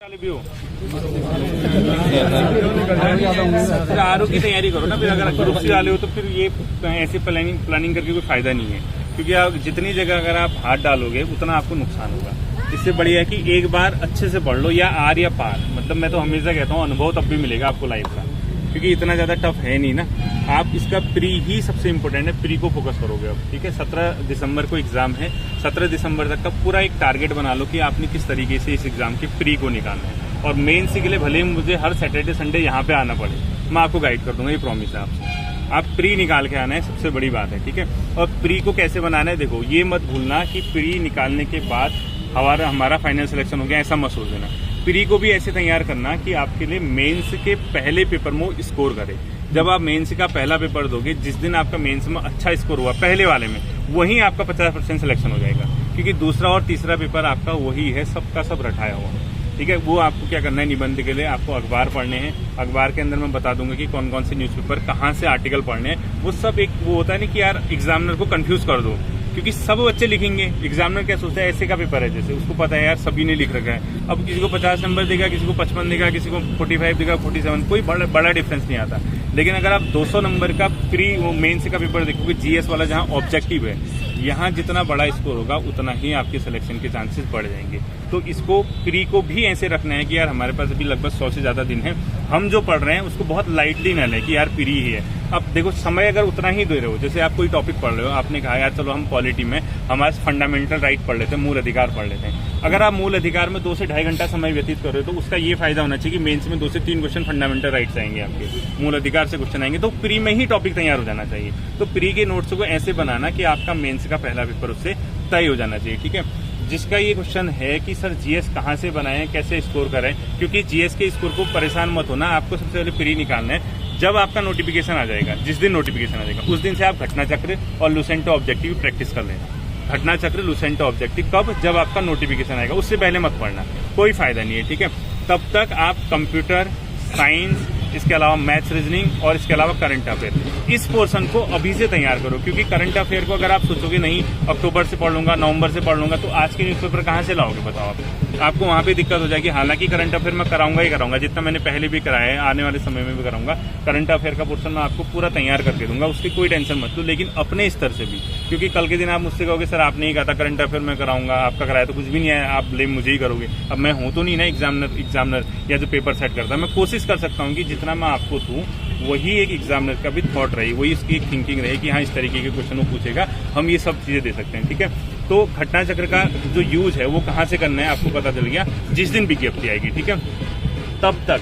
भी हो फिर आरओ की तैयारी करो ना। फिर अगर ग्रुप सी वाले हो तो फिर ये ऐसे प्लानिंग करके कोई फायदा नहीं है, क्योंकि आप जितनी जगह अगर आप हाथ डालोगे उतना आपको नुकसान होगा। इससे बढ़िया है कि एक बार अच्छे से पढ़ लो, या आर या पार। मतलब मैं तो हमेशा कहता हूँ अनुभव तब भी मिलेगा आपको लाइफ का, क्योंकि इतना ज्यादा टफ है नहीं ना। आप इसका प्री ही सबसे इम्पोर्टेंट है, प्री को फोकस करोगे अब, ठीक है। 17 दिसंबर को एग्जाम है, 17 दिसंबर तक का पूरा एक टारगेट बना लो कि आपने किस तरीके से इस एग्जाम की प्री को निकालना है। और मेन सी के लिए भले ही मुझे हर सैटरडे संडे यहाँ पे आना पड़े, मैं आपको गाइड कर दूंगा, ये प्रॉमिस है आपसे। आप प्री निकाल के आना है, सबसे बड़ी बात है, ठीक है। और प्री को कैसे बनाना है, देखो ये मत भूलना कि प्री निकालने के बाद हमारा फाइनल सिलेक्शन हो गया, ऐसा मत सोच देना। प्री को भी ऐसे तैयार करना कि आपके लिए मेंस के पहले पेपर में स्कोर करे। जब आप मेंस का पहला पेपर दोगे, जिस दिन आपका मेंस में अच्छा स्कोर हुआ पहले वाले में, वहीं आपका 50% सिलेक्शन हो जाएगा, क्योंकि दूसरा और तीसरा पेपर आपका वही है, सबका सब रटाया हुआ, ठीक है। वो आपको क्या करना है, निबंध के लिए आपको अखबार पढ़ने हैं। अखबार के अंदर मैं बता दूंगा कि कौन कौन से न्यूज़पेपर कहाँ से आर्टिकल पढ़ने हैं। वो सब एक वो होता है ना कि यार एग्जामिनर को कंफ्यूज कर दो, क्योंकि सब बच्चे लिखेंगे। एग्जामिनर क्या सोचता है, ऐसे का पेपर है जैसे, उसको पता है यार सभी ने लिख रखा है। अब किसी को 50 नंबर देगा, किसी को 55 देगा, किसी को 45 देगा, 47, कोई बड़ा डिफरेंस नहीं आता। लेकिन अगर आप 200 नंबर का प्री मेंस का पेपर देखोगे, जीएस वाला जहां ऑब्जेक्टिव है, यहाँ जितना बड़ा स्कोर होगा उतना ही आपके सिलेक्शन के चांसेस बढ़ जाएंगे। तो इसको प्री को भी ऐसे रखना है कि यार हमारे पास अभी लगभग 100 से ज्यादा दिन है, हम जो पढ़ रहे हैं उसको बहुत लाइटली न लें कि यार प्री ही है। अब देखो समय अगर उतना ही दे रहे हो, जैसे आप कोई टॉपिक पढ़ रहे हो, आपने कहा यार चलो हम पॉलिटी में हमारे फंडामेंटल राइट पढ़ लेते हैं, मूल अधिकार पढ़ लेते हैं। अगर आप मूल अधिकार में 2 से 2.5 घंटा समय व्यतीत कर रहे हो, तो उसका ये फायदा होना चाहिए कि मेंस में 2 से 3 क्वेश्चन फंडामेंटल राइट्स आएंगे, आपके मूल अधिकार से क्वेश्चन आएंगे, तो प्री में ही टॉपिक तैयार हो जाना चाहिए। तो प्री के नोट्स को ऐसे बनाना कि आपका मेंस का पहला पेपर उससे तय हो जाना चाहिए, ठीक है। जिसका ये क्वेश्चन है कि सर जीएस कहाँ से बनाएं, कैसे स्कोर करें, क्योंकि जीएस के स्कोर को परेशान मत होना, आपको सबसे पहले प्री निकालना है। जब आपका नोटिफिकेशन आ जाएगा, जिस दिन नोटिफिकेशन आ जाएगा उस दिन से आप घटना चक्र और लुसेंटो ऑब्जेक्टिव प्रैक्टिस कर लेना। घटना चक्र, लुसेंटो ऑब्जेक्टिव कब, जब आपका नोटिफिकेशन आएगा, उससे पहले मत पढ़ना, कोई फायदा नहीं है, ठीक है। तब तक आप कंप्यूटर साइंस, इसके अलावा मैथ्स, रीजनिंग और इसके अलावा करंट अफेयर, इस पोर्शन को अभी से तैयार करो। क्योंकि करंट अफेयर को अगर आप सोचोगे नहीं अक्टूबर से पढ़ लूंगा, नवंबर से पढ़ लूंगा, तो आज के न्यूज़पेपर कहाँ से लाओगे बताओ आप। आपको वहां पे दिक्कत हो जाएगी। हालांकि करंट अफेयर मैं कराऊंगा ही कराऊंगा, जितना मैंने पहले भी कराया है, आने वाले समय में भी कराऊंगा। करंट अफेयर का पोर्शन मैं आपको पूरा तैयार करके दूंगा, उसकी कोई टेंशन मत लो, लेकिन अपने स्तर से भी, क्योंकि कल के दिन आप मुझसे कहोगे सर आपने ही कहा था करंट अफेयर मैं कराऊंगा, आपका कराया तो कुछ भी नहीं है, आप ब्लेम मुझे ही करोगे। अब मैं हूं तो नहीं ना एग्जामिनर या जो पेपर सेट करता है। मैं कोशिश कर सकता हूँ कि जितना मैं आपको दूं वही एक एग्जामिनर का भी थॉट रहे, वही उसकी एक थिंकिंग रहे कि हाँ इस तरीके के क्वेश्चन वो पूछेगा, हम ये सब चीजें दे सकते हैं, ठीक है। तो घटना चक्र का जो यूज है वो कहाँ से करना है आपको पता चल गया, जिस दिन विज्ञप्ति आएगी, ठीक है। तब तक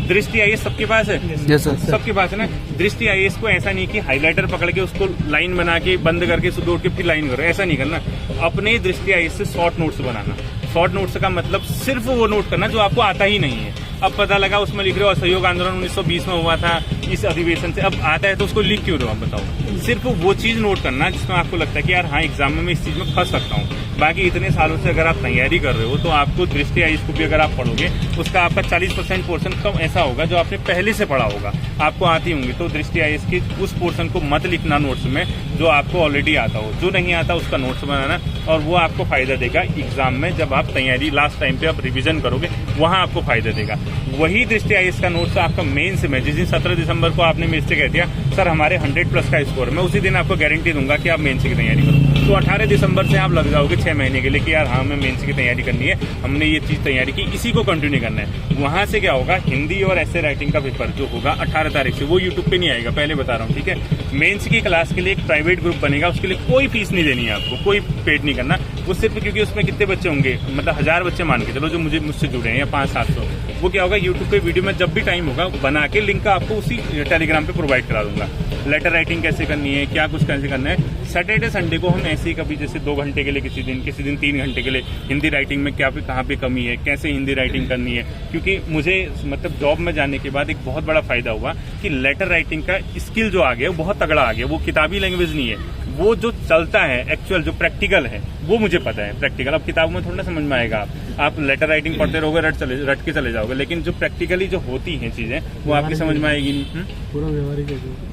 दृष्टि आईएएस सबके पास है, सबके पास है ना। दृष्टि आईएएस को ऐसा नहीं कि हाइलाइटर पकड़ के उसको लाइन बना के बंद करके सुबह उठ के फिर लाइन करो, ऐसा नहीं करना। अपने दृष्टि आईएएस से शॉर्ट नोट्स बनाना। शॉर्ट नोट्स का मतलब सिर्फ वो नोट करना जो आपको आता ही नहीं है। अब पता लगा उसमें लिख रहे हो असहयोग आंदोलन 1920 में हुआ था इस अधिवेशन से, अब आता है तो उसको लिख क्यों रहे हो आप बताओ। सिर्फ वो चीज नोट करना जिसमें आपको लगता है कि यार हाँ एग्जाम में मैं इस चीज में फंस सकता हूँ। बाकी इतने सालों से अगर आप तैयारी कर रहे हो तो आपको दृष्टि आईएएस को भी अगर आप पढ़ोगे उसका आपका 40% पोर्शन कम ऐसा होगा जो आपने पहले से पढ़ा होगा, आपको आती होंगी। तो दृष्टि आईएएस की उस पोर्शन को मत लिखना नोट्स में जो आपको ऑलरेडी आता हो, जो नहीं आता उसका नोट्स बनाना, और वो आपको फायदा देगा एग्जाम में। जब आप तैयारी लास्ट टाइम पे आप रिविजन करोगे वहां आपको फायदा देगा। वही दृष्टि आईएएस का नोट्स आपका मेंस में, जिस दिन 17 दिसंबर को आपने मेंस से कह दिया सर हमारे 100+ का स्कोर, मैं उसी दिन आपको गारंटी दूंगा कि आप मेंस की तैयारी करो। तो 18 दिसंबर से आप लग जाओगे 6 महीने के लिए कि यार हाँ हमें मेंस की तैयारी करनी है, हमने ये चीज तैयारी की, इसी को कंटिन्यू करना है। वहां से क्या होगा, हिंदी और ऐसे राइटिंग का पेपर जो होगा 18 तारीख से, वो यूट्यूब पे नहीं आएगा, पहले बता रहा हूँ, ठीक है। मेंस की क्लास के लिए एक प्राइवेट ग्रुप बनेगा, उसके लिए कोई फीस नहीं देनी है आपको, कोई पेड नहीं करना। वो सिर्फ क्योंकि उसमें कितने बच्चे होंगे, मतलब 1000 बच्चे मान के चलो जो मुझसे जुड़े हैं, या 500-700, वो क्या होगा यूट्यूब पे वीडियो में जब भी टाइम होगा बना के लिंक आपको उसी टेलीग्राम पे प्रोवाइड करा दूंगा। लेटर राइटिंग कैसे करनी है, क्या कुछ कैसे करना है। सैटरडे संडे को हम ऐसे ही कभी जैसे 2 घंटे के लिए किसी दिन 3 घंटे के लिए हिंदी राइटिंग में क्या कहाँ पे कमी है, कैसे हिंदी राइटिंग करनी है। क्योंकि मुझे मतलब जॉब में जाने के बाद एक बहुत बड़ा फायदा हुआ कि लेटर राइटिंग का स्किल जो आ गया वो बहुत तगड़ा आ गया। वो किताबी लैंग्वेज नहीं है, वो जो चलता है एक्चुअल जो प्रैक्टिकल है वो मुझे पता है प्रैक्टिकल। अब किताबों में थोड़ा ना समझ में आएगा, आप लेटर राइटिंग पढ़ते रहोगे, रट के चले जाओगे, लेकिन जो प्रैक्टिकली जो होती हैं चीजें वो आपकी समझ में आएगी नहीं। पूरा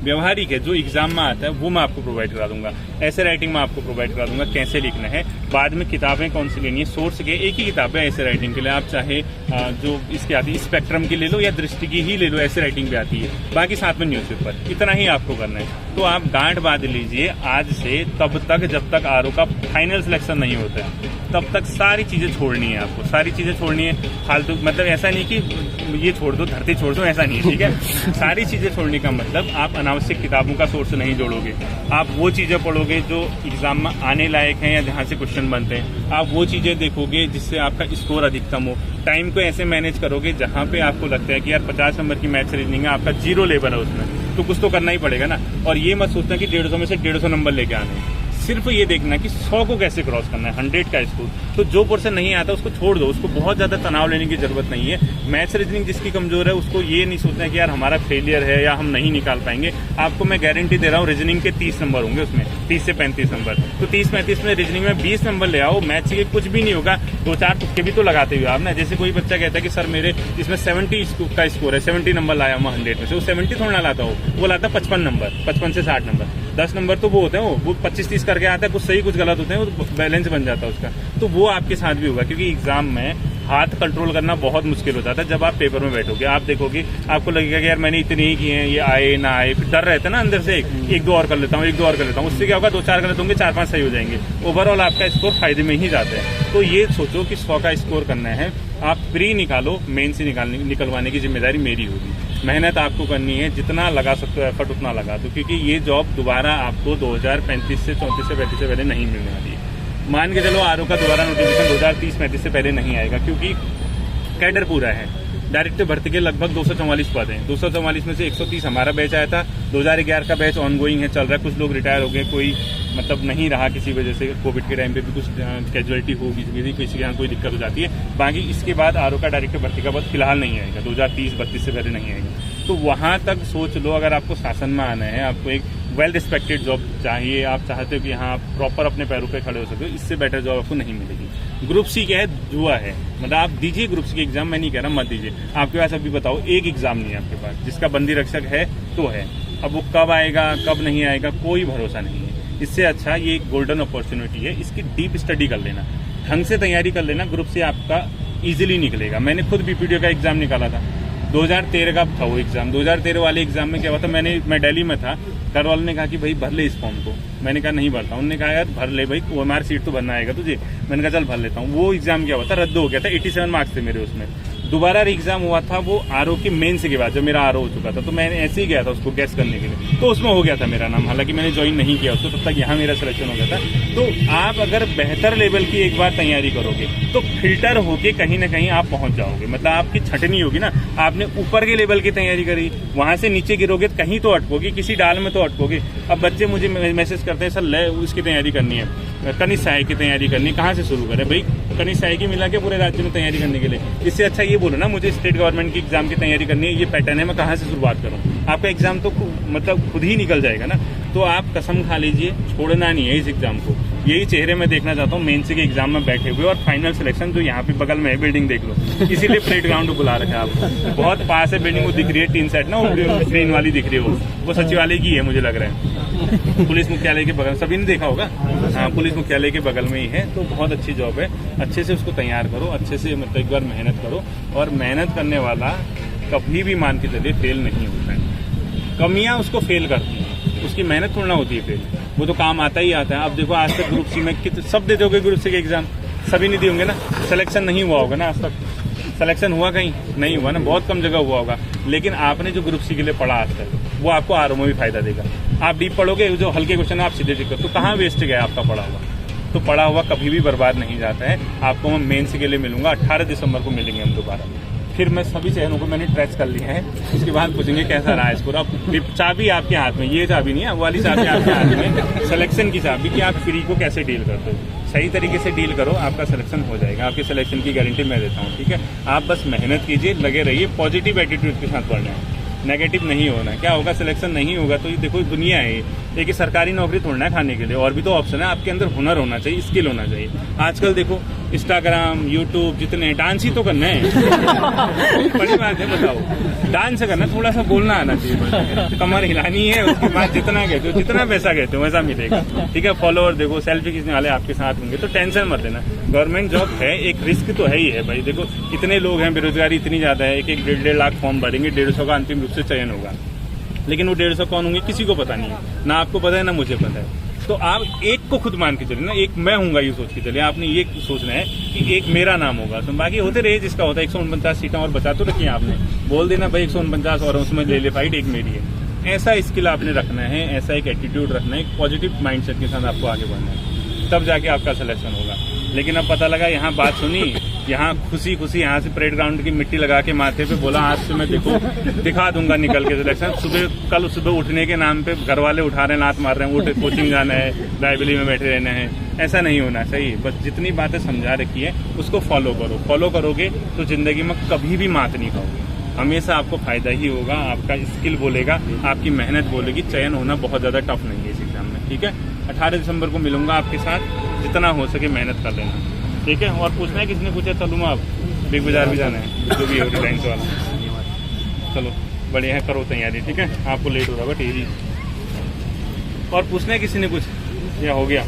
व्यवहारिक है जो एग्जाम में आता है वो मैं आपको प्रोवाइड करा दूंगा, ऐसे राइटिंग में आपको प्रोवाइड करा दूंगा कैसे लिखना है। बाद में किताबें कौन सी लेनी है, सोर्स के एक ही किताब है ऐसे राइटिंग के लिए, आप चाहे जो इसकी आती है स्पेक्ट्रम की ले लो या दृष्टि की ही ले लो, ऐसे राइटिंग भी आती है, बाकी साथ में न्यूज़पेपर, इतना ही आपको करना है। तो आप गांठ बांध लीजिए आज से तब तक जब तक आरओ का फाइनल सिलेक्शन नहीं होता है, तब तक सारी चीजें छोड़नी है आपको, सारी चीजें छोड़नी है। फालतू मतलब ऐसा नहीं कि ये छोड़ दो धरती छोड़ दो, ऐसा नहीं है, ठीक है। सारी चीजें छोड़ने का मतलब आप अनावश्यक किताबों का सोर्स नहीं जोड़ोगे, आप वो चीजें पढ़ोगे जो एग्जाम में आने लायक हैं या जहाँ से क्वेश्चन बनते हैं, आप वो चीजें देखोगे जिससे आपका स्कोर अधिकतम हो। टाइम को ऐसे मैनेज करोगे जहाँ पे आपको लगता है कि यार 50 नंबर की मैथ्स रीजनिंग है, आपका 0 लेवल है उसमें, तो कुछ तो करना ही पड़ेगा ना। और ये मत सोचना कि 150 में से 150 नंबर लेके आने हैं, सिर्फ ये देखना कि 100 को कैसे क्रॉस करना है, 100 का स्कोर। तो जो पोर्शन नहीं आता उसको छोड़ दो, उसको बहुत ज्यादा तनाव लेने की जरूरत नहीं है। मैथ्स रीजनिंग जिसकी कमजोर है उसको ये नहीं सोचना है कि यार हमारा फेलियर है या हम नहीं निकाल पाएंगे। आपको मैं गारंटी दे रहा हूँ रीजनिंग के 30 नंबर होंगे उसमें, 30 से 35 नंबर। तो 30-35 में रीजनिंग में 20 नंबर ले आओ, मैथ्स के कुछ भी नहीं होगा, 2-4 तुक्के भी तो लगाते हुए आप ना। जैसे कोई बच्चा कहता है कि सर मेरे इसमें 70 का स्कोर है, 70 नंबर लाया मैं 100 में से, वो 70 थोड़ा ना लाता हो, वो लाता 55 नंबर, 55 से 60 नंबर। 10 नंबर तो वो होते हैं, वो 25-30 करके आता है, कुछ सही कुछ गलत होते हैं, वो बैलेंस बन जाता है उसका। तो वो आपके साथ भी होगा, क्योंकि एग्जाम में हाथ कंट्रोल करना बहुत मुश्किल हो जाता है। जब आप पेपर में बैठोगे आप देखोगे, आपको लगेगा कि यार मैंने इतने ही किए हैं, ये आए ना आए, फिर डर रहता है ना अंदर से, एक दो और कर लेता हूँ, एक दो और कर लेता हूँ। उससे क्या होगा, 2-4 गलत होंगे, 4-5 सही हो जाएंगे, ओवरऑल आपका स्कोर फायदे में ही जाता है। तो ये सोचो कि 100 का स्कोर करना है, आप प्री निकालो, मेन से निकलवाने की जिम्मेदारी मेरी होगी। मेहनत आपको करनी है, जितना लगा सकते हो एफर्ट उतना लगा दो, क्योंकि ये जॉब दोबारा आपको 2035 से 34 से 35 से पहले नहीं मिलने वाली है। मान के चलो आरओ का दोबारा नोटिफिकेशन 2030-35 से पहले नहीं आएगा, क्योंकि कैडर पूरा है। डायरेक्ट भर्ती के लगभग 244 पद हैं, 244 में से 130 हमारा बैच आया था, 2011 का बैच ऑनगोइंग है, चल रहा है। कुछ लोग रिटायर हो गए, कोई मतलब नहीं रहा किसी वजह से, कोविड के टाइम पे भी कुछ कैजुअलिटी होगी, किसी के यहाँ कोई दिक्कत हो जाती है। बाकी इसके बाद आरओ का डायरेक्ट भर्ती का पद फिलहाल नहीं आएगा, 2030-32 से पहले नहीं आएगा। तो वहां तक सोच लो, अगर आपको शासन में आना है, आपको एक वेल रिस्पेक्टेड जॉब चाहिए, आप चाहते हो कि हाँ आप प्रॉपर अपने पैरों पे खड़े हो सकते हो, इससे बेटर जॉब आपको नहीं मिलेगी। ग्रुप सी क्या है, जुआ है। मतलब आप दीजिए ग्रुप सी के एग्जाम, मैं नहीं कह रहा मत दीजिए, आपके पास अभी बताओ एक एग्जाम नहीं है आपके पास, जिसका बंदी रक्षक है तो है, अब वो कब आएगा कब नहीं आएगा कोई भरोसा नहीं है। इससे अच्छा ये एक गोल्डन अपॉर्चुनिटी है, इसकी डीप स्टडी कर लेना, ढंग से तैयारी कर लेना, ग्रुप से आपका इजीली निकलेगा। मैंने खुद बीपीडीओ का एग्जाम निकाला था, 2013 का था वो एग्जाम। 2013 वाले एग्जाम में क्या हुआ था, मैं दिल्ली में था, घर वालों ने कहा कि भाई भर ले इस फॉर्म को। मैंने कहा नहीं भरता, उन्होंने कहा यार भर ले भाई, OMR सीट तो भरना आएगा तुझे। मैंने कहा चल भर लेता हूँ। वो एग्जाम क्या हुआ था, रद्द हो गया था, 87 मार्क्स थे मेरे उसमें। दोबारा एग्जाम हुआ था वो आरओ के मेंस के बाद, जब मेरा आरओ हो चुका था, तो मैंने ऐसे ही गया था उसको गैस करने के लिए, तो उसमें हो गया था मेरा नाम। हालांकि मैंने ज्वाइन नहीं किया उसको, तब तक यहाँ मेरा सिलेक्शन हो गया था। तो आप अगर बेहतर लेवल की एक बार तैयारी करोगे तो फिल्टर होके कहीं ना कहीं आप पहुंच जाओगे। मतलब आपकी छटनी होगी ना, आपने ऊपर के लेवल की तैयारी करी, वहां से नीचे गिरोगे तो कहीं तो अटकोगे, किसी डाल में तो अटकोगे। अब बच्चे मुझे मैसेज करते हैं, सर ले उसकी तैयारी करनी है, कनिष्ठ सहायक की तैयारी करनी है, कहाँ से शुरू करें भाई? कनिष्ठ सहायक ही मिला के पूरे राज्य में तैयारी करने के लिए, इससे अच्छा ये बोलो ना मुझे स्टेट गवर्नमेंट की एग्जाम की तैयारी करनी है, ये पैटर्न है, मैं कहाँ से शुरुआत करूँ? आपका एग्जाम तो मतलब खुद ही निकल जाएगा ना। तो आप कसम खा लीजिए, छोड़ना नहीं है इस एग्जाम को। यही चेहरे मैं देखना चाहता हूँ मेंस के एग्जाम में बैठे हुए, और फाइनल सिलेक्शन जो यहाँ पे बगल में है, बिल्डिंग देख लो, इसीलिए प्लेट ग्राउंड को बुला रखा है आपको। बहुत पास है बिल्डिंग, वो दिख रही है टीन सेट ना, ग्रीन वाली दिख रही है, वो सचिवालय की है मुझे लग रहा है, पुलिस मुख्यालय के बगल, सभी ने देखा होगा, हाँ पुलिस मुख्यालय के बगल में ही है। तो बहुत अच्छी जॉब है, अच्छे से उसको तैयार करो, अच्छे से मतलब एक बार मेहनत करो। और मेहनत करने वाला कभी भी मान के चलिए फेल नहीं होता है, कमियां उसको फेल करती हैं, उसकी मेहनत थोड़ा होती है फेल, वो तो काम आता ही आता है। अब देखो आज तक ग्रुप सी में सब दे दोगे, ग्रुप सी के एग्जाम सभी नहीं दिए होंगे ना, सिलेक्शन नहीं हुआ होगा ना, आज तक सिलेक्शन हुआ कहीं नहीं हुआ ना, बहुत कम जगह हुआ होगा। लेकिन आपने जो ग्रुप सी के लिए पढ़ा आज तक, वो आपको आरओ में भी फायदा देगा। आप डीप पढ़ोगे, जो हल्के क्वेश्चन आप सीधे टिक करो, तो कहाँ वेस्ट गया आपका पढ़ा हुआ? तो पढ़ा हुआ कभी भी बर्बाद नहीं जाता है। आपको मैं मेंस के लिए मिलूंगा, 18 दिसंबर को मिलेंगे हम दोबारा। फिर मैं सभी चैनलों को मैंने ट्रैच कर लिया है, उसके बाद पूछेंगे कैसा रहा है स्कोर। अब चाबी आपके हाथ में, ये चाबी नहीं है, वो वाली चाबी आपके हाथ में, सिलेक्शन की चाबी, कि आप फ्री को कैसे डील करते हो। सही तरीके से डील करो, आपका सिलेक्शन हो जाएगा, आपके सिलेक्शन की गारंटी मैं देता हूँ। ठीक है, आप बस मेहनत कीजिए, लगे रहिए, पॉजिटिव एटीट्यूड के साथ पढ़ना है। नेगेटिव नहीं होना। क्या होगा, सिलेक्शन नहीं होगा तो ये देखो दुनिया है, एक ही सरकारी नौकरी थोड़ना है खाने के लिए, और भी तो ऑप्शन है। आपके अंदर हुनर होना चाहिए, स्किल होना चाहिए। आजकल देखो इंस्टाग्राम, यूट्यूब जितने, डांस ही तो करना है। बड़ी बात है, बताओ, डांस करना, थोड़ा सा बोलना आना चाहिए, कमर हिलानी है, उसके बाद जितना कहते हो, जितना पैसा कहते हो वैसा मिलेगा। ठीक है, फॉलोअर देखो, सेल्फी खींचने वाले आपके साथ होंगे, तो टेंशन मत लेना। गवर्नमेंट जॉब है, एक रिस्क तो है ही है भाई। देखो इतने लोग हैं, बेरोजगारी इतनी ज्यादा है, एक 1.5 लाख फॉर्म भरेंगे, 150 का अंतिम रूप से चयन होगा, लेकिन वो 150 कौन होंगे किसी को पता नहीं है, ना आपको पता है ना मुझे पता है। तो आप एक को खुद मान के चलिए ना, एक मैं हूंगा ये सोच के चलिए। आपने ये सोचना है कि एक मेरा नाम होगा, तो बाकी होते रहे जिसका होता है। 149 सीटें और बचा तो रखी है आपने, बोल देना भाई 149 और उसमें ले फाइट, एक मेरी है। ऐसा स्किल आपने रखना है, ऐसा एक एटीट्यूड रखना है, एक पॉजिटिव माइंडसेट के साथ आपको आगे बढ़ना है, तब जाके आपका सिलेक्शन होगा। लेकिन अब पता लगा यहाँ बात सुनी, यहाँ खुशी खुशी यहाँ से परेड ग्राउंड की मिट्टी लगा के माथे पे बोला आज से मैं देखो दिखा दूंगा निकल के सिलेक्शन। कल सुबह उठने के नाम पे घर वाले उठा रहे हैं, लात मार रहे हैं, उठ कोचिंग जाना है, लाइब्रेरी में बैठे रहना है। ऐसा नहीं होना चाहिए। बस जितनी बातें समझा रखी है उसको फॉलो करो। फॉलो करोगे तो जिंदगी में कभी भी मात नहीं खाओगे, हमेशा आपको फायदा ही होगा। आपका स्किल बोलेगा, आपकी मेहनत बोलेगी। चयन होना बहुत ज्यादा टफ नहीं है इस एग्जाम में। ठीक है, 18 दिसंबर को मिलूंगा आपके साथ, जितना हो सके मेहनत कर लेना। ठीक है, और पूछना है, किसने पूछा चलूँ मैं, आप बिग बाजार भी जाना है, जो भी है रिलायंस वाला। चलो बढ़िया है, करो तैयारी। ठीक है, आपको लेट हो रहा है टीवी। और पूछना है किसी ने कुछ, या हो गया?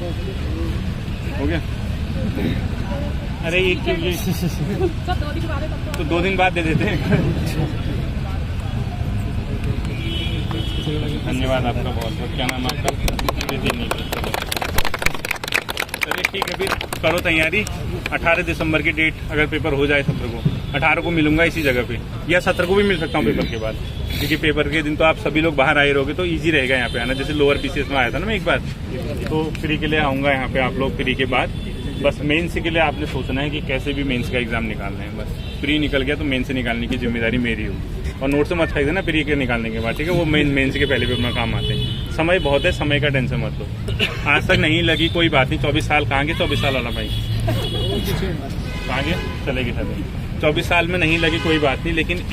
हो गया? अरे ये क्यों, ये तो 2 दिन बाद दे देते हैं। धन्यवाद आपका बहुत बहुत। क्या नाम आपका? चलिए ठीक है, फिर करो तैयारी। 18 दिसंबर की डेट, अगर पेपर हो जाए 17 को, 18 को मिलूंगा इसी जगह पे, या 17 को भी मिल सकता हूँ पेपर के बाद, क्योंकि पेपर के दिन तो आप सभी लोग बाहर आए रहोगे, तो इजी रहेगा यहाँ पे आना। जैसे लोअर पीसीएस में आया था ना मैं एक बार, तो फ्री के लिए आऊँगा यहाँ पे आप लोग फ्री के बाद। बस मेंस के लिए आपने सोचना है कि कैसे भी मेंस का एग्जाम निकालना है। बस प्री निकल गया तो मेंस से निकालने की जिम्मेदारी मेरी होगी। और नोट से मत खरीदे ना प्री के निकालने के बाद, ठीक है, वो मेंस के पहले भी अपना काम आते हैं। समय बहुत है, समय का टेंशन मत लो। आज तक नहीं लगी कोई बात नहीं। 24 साल कहाँ के 24 साल वाला भाई, कहाँ के चलेगी सर? 24 साल में नहीं लगी कोई बात नहीं, लेकिन